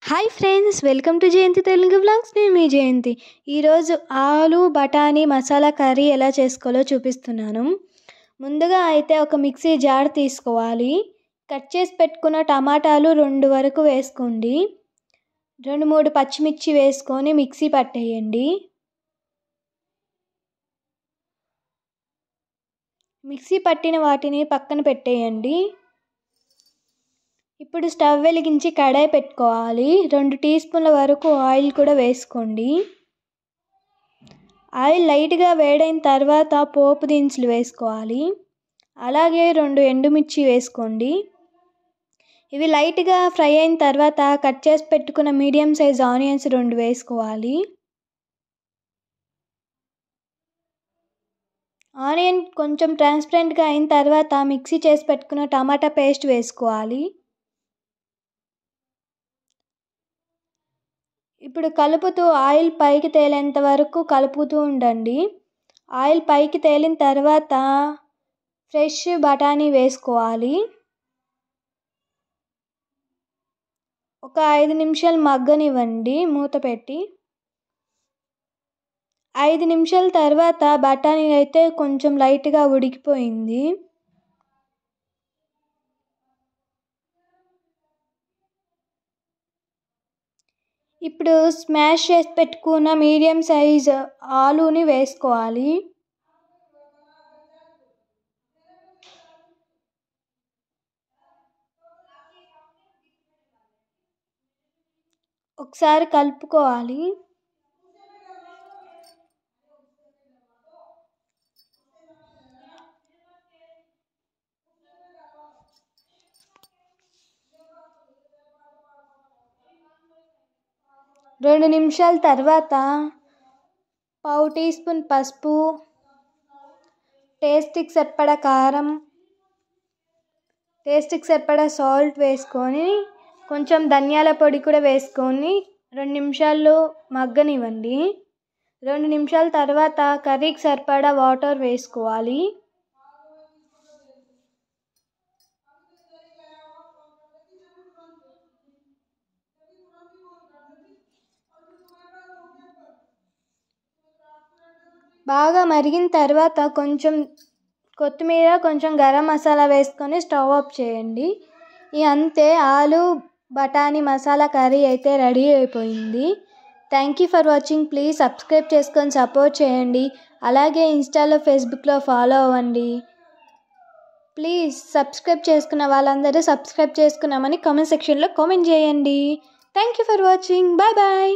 Hi friends, welcome to Jayanthi Telugu vlogs. నేను మీ జయంతి. ఈరోజు ఆలు బఠానీ మసాలా కర్రీ ఎలా చేసుకోవాలో చూపిస్తున్నాను. ముందుగా అయితే ఒక మిక్సీ జార్ తీసుకోవాలి. కట్ చేసి పెట్టుకున్న టమాటాలు 2 వరకు వేసుకోండి. 2-3 పచ్చిమిర్చి వేసుకొని మిక్సీ పట్టేయండి. మిక్సీ పట్టిన వాటిని పక్కన పెట్టేయండి. ఇప్పుడు స్టవ్ వెలిగించి కడాయి పెట్టుకోవాలి. 2 టీ స్పూన్ల వరకు ఆయిల్ కూడా వేసుకోండి. ఆయిల్ లైట్గా వేడైన తర్వాత పోపు దినుసులు వేసుకోవాలి. అలాగే 2 ఎండుమిర్చి వేసుకోండి. ఇవి లైట్గా ఫ్రై అయిన తర్వాత కట్ చేసి పెట్టుకున్న మీడియం సైజ్ ఆనియన్స్ 2 వేసుకోవాలి. ఆనియన్ కొంచెం ట్రాన్స్పరెంట్గా అయిన తర్వాత మిక్సీ చేసి పెట్టుకున్న టమాటా పేస్ట్ వేసుకోవాలి. ఇప్పుడు కలుపుతూ ఆయిల్ పైకి తేలేంత వరకు కలుపుతూ ఉండండి. ఆయిల్ పైకి తేలిన తర్వాత ఫ్రెష్ బఠానీ వేసుకోవాలి. ఒక 5 నిమిషాలు మగ్గనివ్వండి మూత పెట్టి. 5 నిమిషాల తర్వాత బఠానీ అయితే కొంచెం లైట్గా ఉడికిపోయింది. ఇప్పుడు స్మాష్ చేసి పెట్టుకున్న మీడియం సైజ్ ఆలూని వేసుకోవాలి. ఒకసారి కలుపుకోవాలి. రెండు నిమిషాల తర్వాత పావు టీ స్పూన్ పసుపు, టేస్ట్కి సరిపడా కారం, టేస్ట్కి సరిపడా సాల్ట్ వేసుకొని కొంచెం ధనియాల పొడి కూడా వేసుకొని 2 నిమిషాలు మగ్గనివ్వండి. 2 నిమిషాల తర్వాత కర్రీకి సరిపడా వాటర్ వేసుకోవాలి. బాగా మరిగిన తర్వాత కొంచెం కొత్తిమీర, కొంచెం గరం మసాలా వేసుకొని స్టవ్ ఆఫ్ చేయండి. అంతే, ఆలు బఠానీ మసాలా కర్రీ అయితే రెడీ అయిపోయింది. Thank you for watching. Please subscribe చేసుకొని సపోర్ట్ చేయండి. అలాగే ఇన్స్టాలో, ఫేస్బుక్లో ఫాలో అవ్వండి. ప్లీజ్ సబ్స్క్రైబ్ చేసుకున్న వాళ్ళందరూ సబ్స్క్రైబ్ చేసుకున్నామని కామెంట్ సెక్షన్లో కామెంట్ చేయండి. Thank you for watching. Bye bye.